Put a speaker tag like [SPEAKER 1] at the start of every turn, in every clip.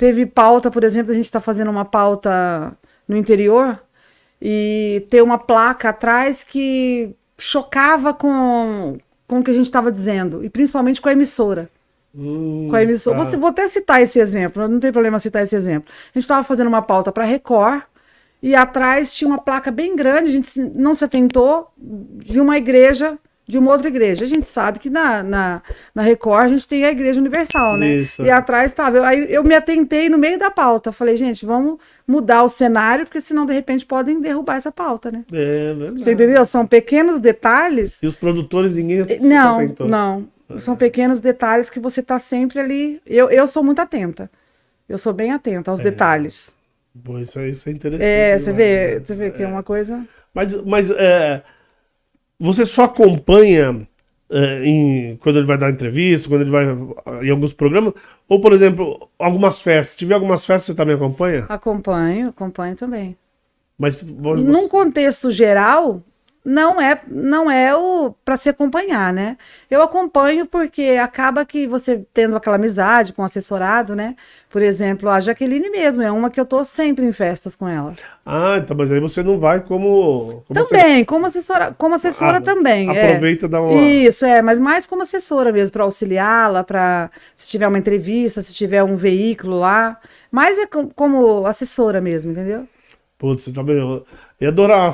[SPEAKER 1] Teve pauta, por exemplo, a gente está fazendo uma pauta no interior e ter uma placa atrás que chocava com o que a gente estava dizendo, e principalmente com a emissora. Com a emissora.
[SPEAKER 2] Tá.
[SPEAKER 1] Vou até citar esse exemplo, não tem problema citar esse exemplo. A gente estava fazendo uma pauta para Record e atrás tinha uma placa bem grande, a gente não se atentou, de uma igreja, de uma outra igreja. A gente sabe que na Record a gente tem a Igreja Universal, né?
[SPEAKER 2] Isso.
[SPEAKER 1] E atrás estava. Aí eu me atentei no meio da pauta. Falei, gente, vamos mudar o cenário, porque senão de repente podem derrubar essa pauta, né?
[SPEAKER 2] É verdade.
[SPEAKER 1] Você entendeu? São pequenos detalhes.
[SPEAKER 2] E os produtores, ninguém se
[SPEAKER 1] Não,
[SPEAKER 2] atentou.
[SPEAKER 1] não. São pequenos detalhes que você está sempre ali. Eu sou muito atenta. Eu sou bem atenta aos detalhes.
[SPEAKER 2] Pô, isso é interessante.
[SPEAKER 1] Você vê que é uma coisa.
[SPEAKER 2] Mas você só acompanha quando ele vai dar entrevista, quando ele vai em alguns programas, ou, por exemplo, algumas festas. Se tiver algumas festas, você também acompanha?
[SPEAKER 1] Acompanho também.
[SPEAKER 2] Mas
[SPEAKER 1] Num contexto geral, não é o para se acompanhar, né? Eu acompanho porque acaba que você tendo aquela amizade com o assessorado, né? Por exemplo, a Jaqueline mesmo, é uma que eu tô sempre em festas com ela.
[SPEAKER 2] Ah, então, mas aí você não vai como
[SPEAKER 1] Também, como assessora também.
[SPEAKER 2] Aproveita e dá uma...
[SPEAKER 1] Isso, mas mais como assessora mesmo, para auxiliá-la, para se tiver uma entrevista, se tiver um veículo lá. Mas é como assessora mesmo, entendeu?
[SPEAKER 2] Putz, você também... Eu ia adorar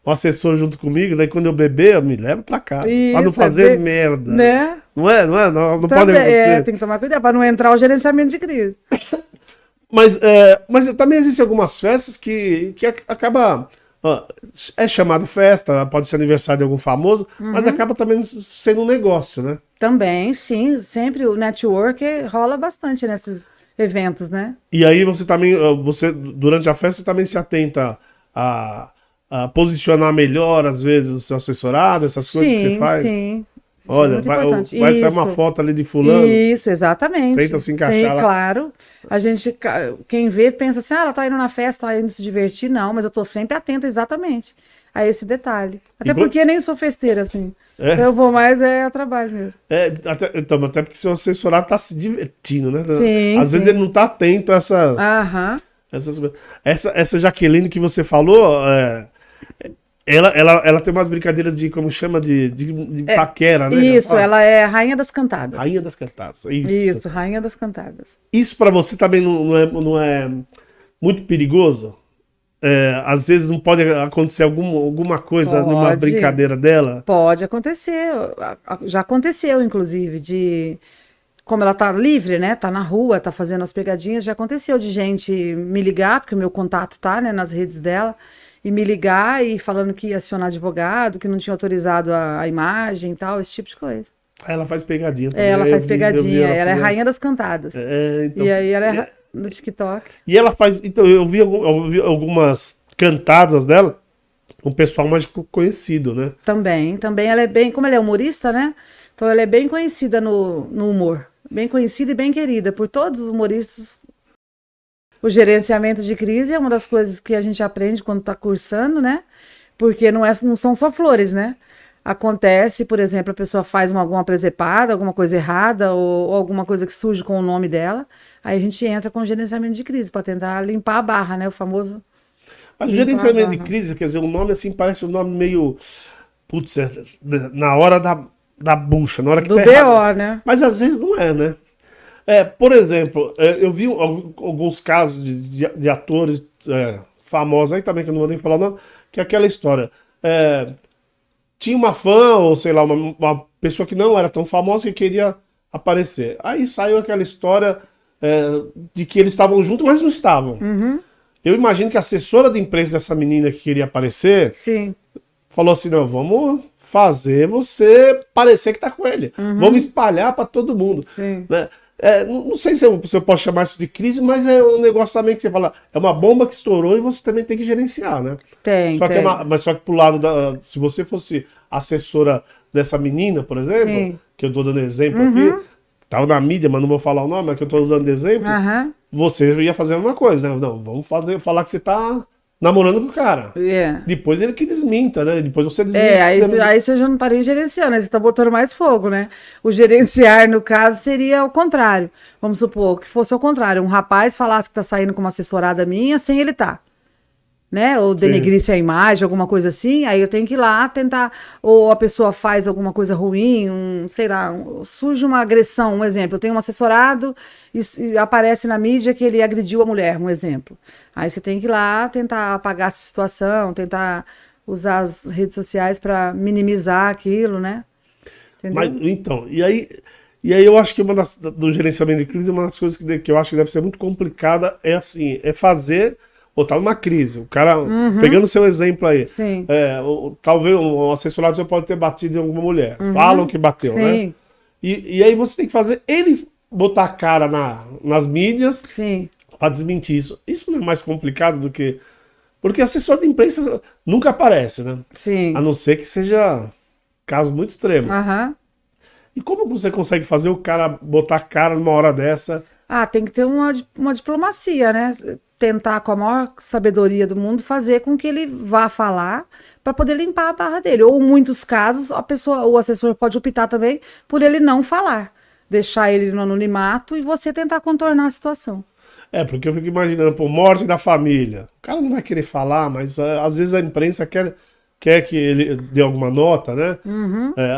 [SPEAKER 2] um assessor junto comigo, daí quando eu beber, eu me levo pra cá.
[SPEAKER 1] Isso,
[SPEAKER 2] pra não fazer merda.
[SPEAKER 1] Né?
[SPEAKER 2] Não é? Não pode
[SPEAKER 1] Também,
[SPEAKER 2] acontecer.
[SPEAKER 1] tem que tomar cuidado para não entrar o gerenciamento de crise.
[SPEAKER 2] Mas também existem algumas festas que acaba... é chamado festa, pode ser aniversário de algum famoso, mas acaba também sendo um negócio, né?
[SPEAKER 1] Também, sim. Sempre o network rola bastante nesses eventos, né?
[SPEAKER 2] E aí você também, durante a festa, você também se atenta a posicionar melhor, às vezes, o seu assessorado, essas coisas que você faz?
[SPEAKER 1] Sim.
[SPEAKER 2] Olha, vai sair uma foto ali de fulano.
[SPEAKER 1] Isso, exatamente.
[SPEAKER 2] Tenta se encaixar
[SPEAKER 1] lá. Claro. Quem vê pensa assim, ela tá indo na festa, tá indo se divertir. Não, mas eu tô sempre atenta exatamente a esse detalhe. Até porque nem sou festeira, assim. Eu vou mais a trabalho mesmo.
[SPEAKER 2] Até porque seu assessorado tá se divertindo, né?
[SPEAKER 1] Sim,
[SPEAKER 2] às vezes ele não tá atento a essas coisas. Essa Jaqueline que você falou, ela tem umas brincadeiras de, como chama, de paquera, né?
[SPEAKER 1] Isso, ela é a rainha das cantadas.
[SPEAKER 2] Rainha das cantadas,
[SPEAKER 1] Isso, rainha das cantadas.
[SPEAKER 2] Isso pra você também não é muito perigoso? Às vezes não pode acontecer alguma coisa numa brincadeira dela?
[SPEAKER 1] Pode acontecer. Já aconteceu, inclusive, como ela tá livre, né? Tá na rua, tá fazendo as pegadinhas, já aconteceu de gente me ligar, porque o meu contato tá, né, nas redes dela, e me ligar e falando que ia acionar advogado, que não tinha autorizado a imagem e tal, esse tipo de coisa.
[SPEAKER 2] Ela faz pegadinha também.
[SPEAKER 1] Ela faz pegadinha, ela é rainha das cantadas.
[SPEAKER 2] Então,
[SPEAKER 1] e aí ela é no TikTok.
[SPEAKER 2] E ela faz... Então, eu vi algumas cantadas dela, um pessoal mais conhecido, né?
[SPEAKER 1] Também ela é bem... Como ela é humorista, né? Então ela é bem conhecida no humor. Bem conhecida e bem querida por todos os humoristas. O gerenciamento de crise é uma das coisas que a gente aprende quando está cursando, né? Porque não são só flores, né? Acontece, por exemplo, a pessoa faz alguma presepada, alguma coisa errada ou alguma coisa que surge com o nome dela, aí a gente entra com o gerenciamento de crise para tentar limpar a barra, né? O famoso...
[SPEAKER 2] Mas o gerenciamento de crise, quer dizer, o nome assim parece um nome meio... Putz, na hora da bucha, na hora que
[SPEAKER 1] do
[SPEAKER 2] tá
[SPEAKER 1] BO,
[SPEAKER 2] errado.
[SPEAKER 1] né?
[SPEAKER 2] Mas às vezes não é, né? Por exemplo, eu vi alguns casos de atores famosos aí também, que eu não vou nem falar o nome, que é aquela história. Tinha uma fã, ou sei lá, uma pessoa que não era tão famosa que queria aparecer. Aí saiu aquela história de que eles estavam juntos, mas não estavam. Eu imagino que a assessora de imprensa dessa menina que queria aparecer...
[SPEAKER 1] Sim.
[SPEAKER 2] Falou assim, não, vamos fazer você parecer que tá com ele. Vamos espalhar para todo mundo.
[SPEAKER 1] Sim.
[SPEAKER 2] Né? Não sei se eu posso chamar isso de crise, mas é um negócio também que você fala, é uma bomba que estourou e você também tem que gerenciar, né? Mas só que pro lado se você fosse assessora dessa menina, por exemplo,
[SPEAKER 1] Sim.
[SPEAKER 2] que eu tô dando exemplo aqui, tava na mídia, mas não vou falar o nome, mas que eu tô usando de exemplo, você ia fazer uma coisa, né? Não, vamos falar que você tá namorando com o cara.
[SPEAKER 1] É.
[SPEAKER 2] Depois ele que desminta, né? Depois você desminta.
[SPEAKER 1] Aí você já não estaria gerenciando, aí você está botando mais fogo, né? O gerenciar, no caso, seria o contrário. Vamos supor que fosse o contrário. Um rapaz falasse que está saindo com uma assessorada minha sem ele estar. Né? Ou denegrisse a imagem, alguma coisa assim, aí eu tenho que ir lá tentar, ou a pessoa faz alguma coisa ruim, sei lá, surge uma agressão, um exemplo, eu tenho um assessorado e aparece na mídia que ele agrediu a mulher, um exemplo. Aí você tem que ir lá tentar apagar essa situação, tentar usar as redes sociais para minimizar aquilo, né? Entendeu?
[SPEAKER 2] Mas, então, e aí eu acho que do gerenciamento de crise, uma das coisas que eu acho que deve ser muito complicada é assim, é fazer. Ou tá numa crise, o cara, pegando o seu exemplo aí,
[SPEAKER 1] Sim.
[SPEAKER 2] Talvez um assessorado você pode ter batido em alguma mulher, falam que bateu,
[SPEAKER 1] Sim.
[SPEAKER 2] né? E aí você tem que fazer ele botar a cara nas mídias
[SPEAKER 1] Sim.
[SPEAKER 2] para desmentir isso. Isso não é mais complicado do que... Porque assessor de imprensa nunca aparece, né?
[SPEAKER 1] Sim.
[SPEAKER 2] A não ser que seja caso muito extremo.
[SPEAKER 1] Aham.
[SPEAKER 2] E como você consegue fazer o cara botar a cara numa hora dessa?
[SPEAKER 1] Ah, tem que ter uma diplomacia, né? Tentar, com a maior sabedoria do mundo, fazer com que ele vá falar para poder limpar a barra dele. Ou, em muitos casos, o assessor pode optar também por ele não falar. Deixar ele no anonimato e você tentar contornar a situação.
[SPEAKER 2] Porque eu fico imaginando, pô, morte da família. O cara não vai querer falar, mas às vezes a imprensa quer que ele dê alguma nota, né?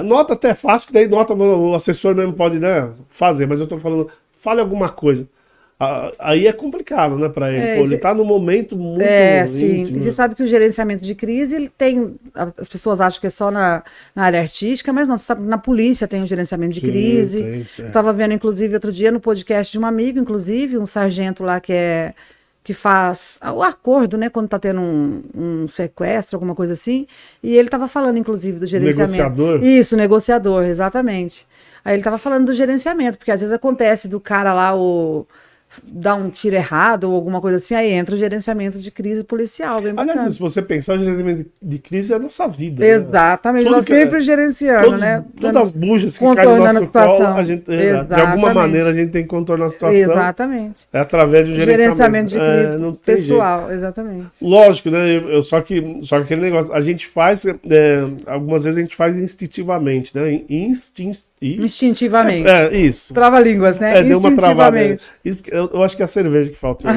[SPEAKER 2] Nota até é fácil, que daí nota o assessor mesmo pode, né, fazer, mas eu tô falando, fale alguma coisa. Aí é complicado, né, para ele. Ele tá num momento muito
[SPEAKER 1] sim.
[SPEAKER 2] íntimo.
[SPEAKER 1] E você sabe que o gerenciamento de crise, ele tem... As pessoas acham que é só na área artística, mas não, você sabe, na polícia tem o gerenciamento de crise.
[SPEAKER 2] Tem.
[SPEAKER 1] Eu estava vendo, inclusive, outro dia no podcast de um amigo, inclusive, um sargento lá que faz o acordo, né, quando tá tendo um sequestro, alguma coisa assim, e ele estava falando, inclusive, do gerenciamento.
[SPEAKER 2] Negociador?
[SPEAKER 1] Isso, negociador, exatamente. Aí ele estava falando do gerenciamento, porque às vezes acontece do cara lá, dar um tiro errado ou alguma coisa assim, aí entra o gerenciamento de crise policial, bem bacana.
[SPEAKER 2] Aliás, se você pensar, o gerenciamento de crise é a nossa vida.
[SPEAKER 1] Exatamente,
[SPEAKER 2] Né?
[SPEAKER 1] nós sempre gerenciando, né?
[SPEAKER 2] Todas as bujas que caem no nosso colo, a gente, de alguma maneira a gente tem que contornar a situação.
[SPEAKER 1] Exatamente.
[SPEAKER 2] É através do gerenciamento
[SPEAKER 1] de crise
[SPEAKER 2] não
[SPEAKER 1] pessoal, exatamente.
[SPEAKER 2] Lógico, né? Só que aquele negócio, a gente faz, algumas vezes a gente faz instintivamente, né?
[SPEAKER 1] Instintivamente.
[SPEAKER 2] Isso.
[SPEAKER 1] Trava-línguas, né?
[SPEAKER 2] Deu uma travada. Eu acho que é a cerveja que faltou.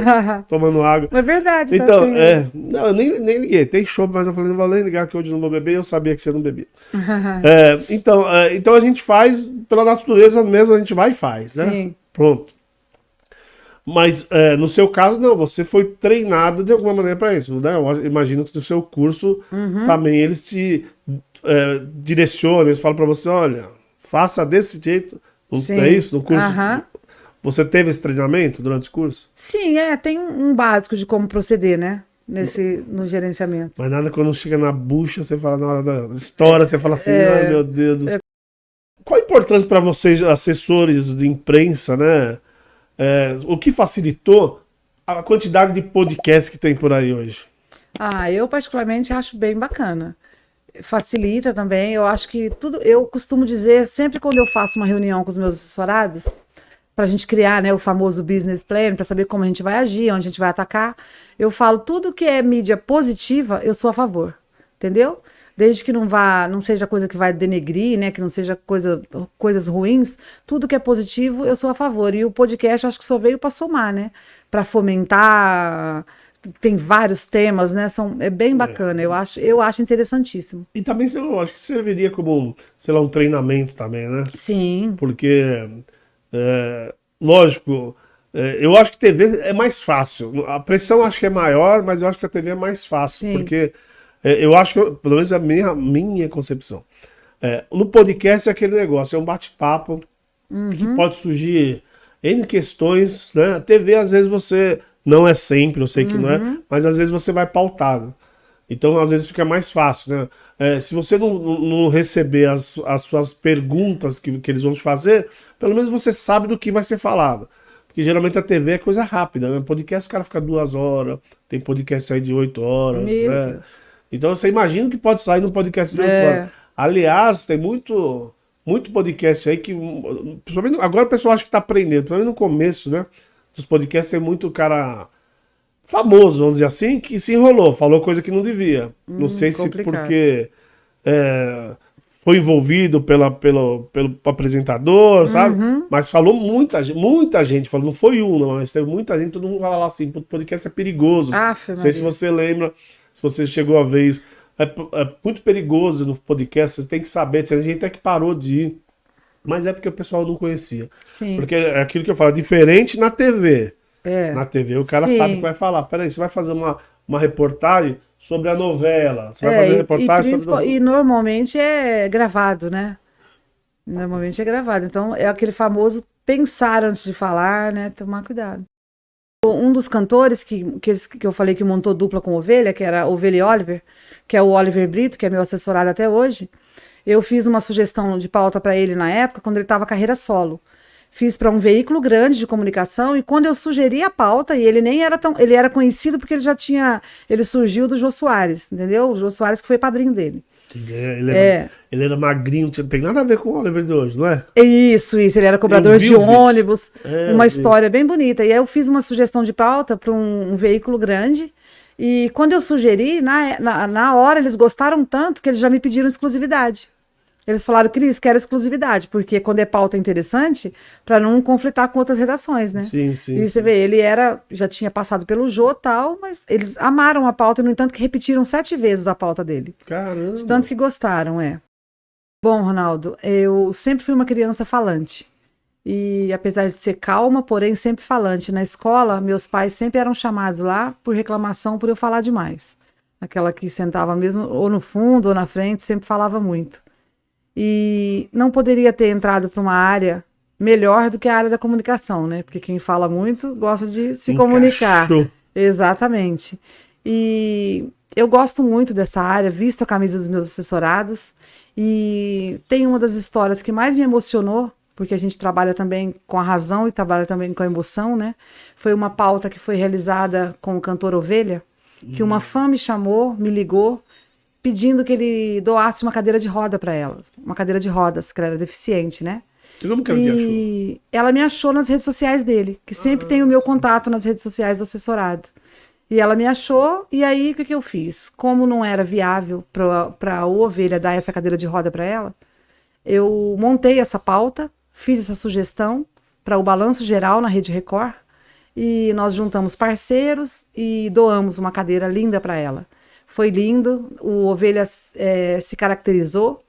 [SPEAKER 2] Tomando água.
[SPEAKER 1] É verdade.
[SPEAKER 2] Então, não, eu nem liguei. Tem chopp, mas eu falei, não vou nem ligar que hoje não vou beber. E eu sabia que você não bebia. Então a gente faz pela natureza mesmo, a gente vai e faz, né?
[SPEAKER 1] Sim.
[SPEAKER 2] Pronto. Mas no seu caso, não, você foi treinado de alguma maneira para isso, né? Eu imagino que no seu curso também eles te direcionam, eles falam para você, olha, faça desse jeito. Não é isso no curso? Você teve esse treinamento durante o curso?
[SPEAKER 1] Sim, tem um básico de como proceder, né? No gerenciamento.
[SPEAKER 2] Mas nada quando chega na bucha, você fala na hora da história, você fala assim, ai meu Deus do céu. Qual a importância para vocês, assessores de imprensa, né? O que facilitou a quantidade de podcasts que tem por aí hoje?
[SPEAKER 1] Eu particularmente acho bem bacana. Facilita também, eu acho que tudo, eu costumo dizer, sempre quando eu faço uma reunião com os meus assessorados, para a gente criar, né, o famoso business plan, para saber como a gente vai agir, onde a gente vai atacar, eu falo, tudo que é mídia positiva, eu sou a favor, entendeu? Desde que não seja coisa que vai denegrir, né, que não seja coisas ruins, tudo que é positivo, eu sou a favor. E o podcast, eu acho que só veio para somar, né, para fomentar. Tem vários temas, né? É bem bacana, eu acho interessantíssimo.
[SPEAKER 2] E também eu acho que serviria como, sei lá, um treinamento também, né?
[SPEAKER 1] Sim.
[SPEAKER 2] Porque, lógico, eu acho que TV é mais fácil. A pressão acho que é maior, mas eu acho que a TV é mais fácil. Sim. Porque eu acho que, pelo menos é a minha concepção. No podcast é aquele negócio, é um bate-papo que pode surgir N questões, né? A TV, às vezes, você... Não é sempre, eu sei que não é, mas às vezes você vai pautado. Então, às vezes fica mais fácil, né? Se você não receber as suas perguntas que eles vão te fazer, pelo menos você sabe do que vai ser falado. Porque geralmente a TV é coisa rápida, né? Podcast o cara fica 2 horas, tem podcast aí de 8 horas, né? Então você imagina que pode sair num podcast de 8 horas. Aliás, tem muito podcast aí que... Principalmente agora o pessoal acha que está aprendendo, principalmente no começo, né? Os podcasts tem muito cara famoso, vamos dizer assim, que se enrolou, falou coisa que não devia. Não sei se
[SPEAKER 1] complicado.
[SPEAKER 2] porque foi envolvido pelo apresentador, sabe? Mas falou muita gente falou, não foi um, não, mas teve muita gente, todo mundo fala lá assim, o podcast é perigoso.
[SPEAKER 1] Aff,
[SPEAKER 2] Não sei se
[SPEAKER 1] Maria.
[SPEAKER 2] você lembra, se você chegou a ver isso. É muito perigoso no podcast, você tem que saber, tinha gente até que parou de ir. Mas é porque o pessoal não conhecia.
[SPEAKER 1] Sim.
[SPEAKER 2] Porque é aquilo que eu falo, diferente na TV.
[SPEAKER 1] É.
[SPEAKER 2] Na TV o cara
[SPEAKER 1] Sim.
[SPEAKER 2] sabe que vai falar. Peraí, você vai fazer uma reportagem sobre a novela. Você vai fazer
[SPEAKER 1] É,
[SPEAKER 2] reportagem sobre...
[SPEAKER 1] e normalmente é gravado, né? Normalmente é gravado. Então é aquele famoso pensar antes de falar, né? Tomar cuidado. Um dos cantores que eu falei que montou dupla com Ovelha, que era Ovelha e Oliver, que é o Oliver Brito, que é meu assessorado até hoje, eu fiz uma sugestão de pauta para ele na época, quando ele estava carreira solo. Fiz para um veículo grande de comunicação e quando eu sugeri a pauta, e ele nem era tão... Ele era conhecido porque ele já tinha... Ele surgiu do Jô Soares, entendeu? O Jô Soares que foi padrinho dele.
[SPEAKER 2] Ele era magrinho, não tem nada a ver com o Oliver de hoje, não é?
[SPEAKER 1] Isso. Ele era cobrador de ônibus. Uma história bem bonita. E aí eu fiz uma sugestão de pauta para um veículo grande. E quando eu sugeri, na hora eles gostaram tanto que eles já me pediram exclusividade. Eles falaram, Cris, quero exclusividade, porque quando é pauta interessante, para não conflitar com outras redações, né?
[SPEAKER 2] Sim.
[SPEAKER 1] E você vê, ele já tinha passado pelo Jô e tal, mas eles amaram a pauta, no entanto que repetiram 7 vezes a pauta dele.
[SPEAKER 2] Caramba!
[SPEAKER 1] De tanto que gostaram, Bom, Ronaldo, eu sempre fui uma criança falante. E apesar de ser calma, porém sempre falante. Na escola, meus pais sempre eram chamados lá por reclamação por eu falar demais. Aquela que sentava mesmo ou no fundo ou na frente, sempre falava muito. E não poderia ter entrado para uma área melhor do que a área da comunicação, né? Porque quem fala muito gosta de se comunicar. Exatamente. E eu gosto muito dessa área, visto a camisa dos meus assessorados. E tem uma das histórias que mais me emocionou, porque a gente trabalha também com a razão e trabalha também com a emoção, né? Foi uma pauta que foi realizada com o cantor Ovelha, que uma fã me chamou, me ligou, pedindo que ele doasse uma cadeira de roda para ela. Uma cadeira de rodas, que ela era deficiente, né?
[SPEAKER 2] E como que ela te achou?
[SPEAKER 1] E ela me achou nas redes sociais dele, que sempre tem o meu contato nas redes sociais do assessorado. E ela me achou, e aí o que eu fiz? Como não era viável para a Ovelha dar essa cadeira de roda para ela, eu montei essa pauta, fiz essa sugestão para o Balanço Geral na Rede Record, e nós juntamos parceiros e doamos uma cadeira linda para ela. Foi lindo, o Ovelha se caracterizou,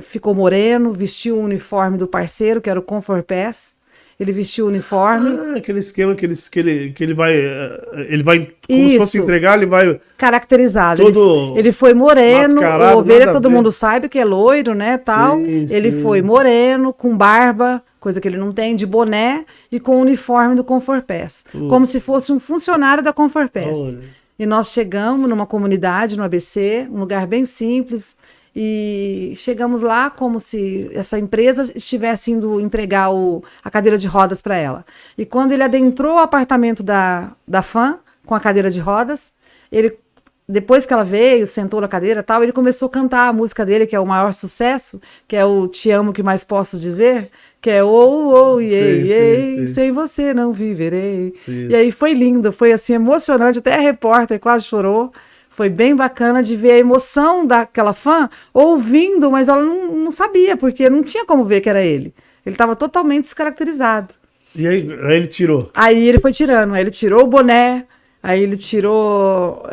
[SPEAKER 1] ficou moreno, vestiu o uniforme do parceiro, que era o Comfort Pass. Ele vestiu o uniforme.
[SPEAKER 2] Aquele esquema que ele vai como
[SPEAKER 1] Isso.
[SPEAKER 2] se fosse entregar, ele vai...
[SPEAKER 1] Caracterizado.
[SPEAKER 2] Todo
[SPEAKER 1] ele foi moreno, o Ovelha todo mundo sabe que é loiro, né, tal.
[SPEAKER 2] Sim,
[SPEAKER 1] ele foi moreno, com barba, coisa que ele não tem, de boné e com o uniforme do Comfort Pass. Como se fosse um funcionário da Comfort Pass. E nós chegamos numa comunidade, no ABC, um lugar bem simples, e chegamos lá como se essa empresa estivesse indo entregar a cadeira de rodas para ela. E quando ele adentrou o apartamento da fã, com a cadeira de rodas, depois que ela veio, sentou na cadeira e tal, ele começou a cantar a música dele, que é o maior sucesso, que é o Te Amo Que Mais Posso Dizer, que é sem você não viverei. Sim. E aí foi lindo, foi assim emocionante, até a repórter quase chorou. Foi bem bacana de ver a emoção daquela fã ouvindo, mas ela não sabia, porque não tinha como ver que era ele. Ele estava totalmente descaracterizado.
[SPEAKER 2] E aí ele tirou?
[SPEAKER 1] Aí ele foi tirando, aí ele tirou o boné, aí ele tirou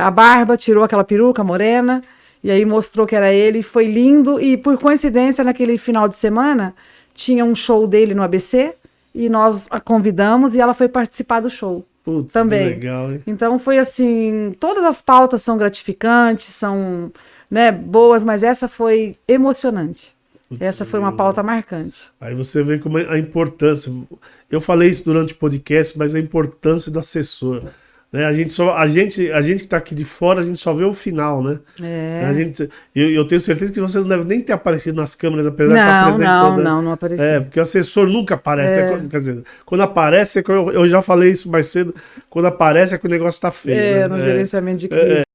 [SPEAKER 1] a barba, tirou aquela peruca morena, e aí mostrou que era ele, foi lindo, e por coincidência, naquele final de semana, tinha um show dele no ABC, e nós a convidamos, e ela foi participar do show.
[SPEAKER 2] Putz,
[SPEAKER 1] também.
[SPEAKER 2] Que legal, hein?
[SPEAKER 1] Então foi assim, todas as pautas são gratificantes, são, né, boas, mas essa foi emocionante. Putz, essa foi uma pauta marcante.
[SPEAKER 2] Aí você vê como a importância. Eu falei isso durante o podcast, mas a importância do assessor. Né? A gente que está aqui de fora, a gente só vê o final, né? Eu tenho certeza que você não deve nem ter aparecido nas câmeras, apesar de estar presente toda.
[SPEAKER 1] Não apareceu.
[SPEAKER 2] Porque o assessor nunca aparece. Né? Quer dizer, quando aparece, eu já falei isso mais cedo, quando aparece é que o negócio está feio.
[SPEAKER 1] No gerenciamento de crise.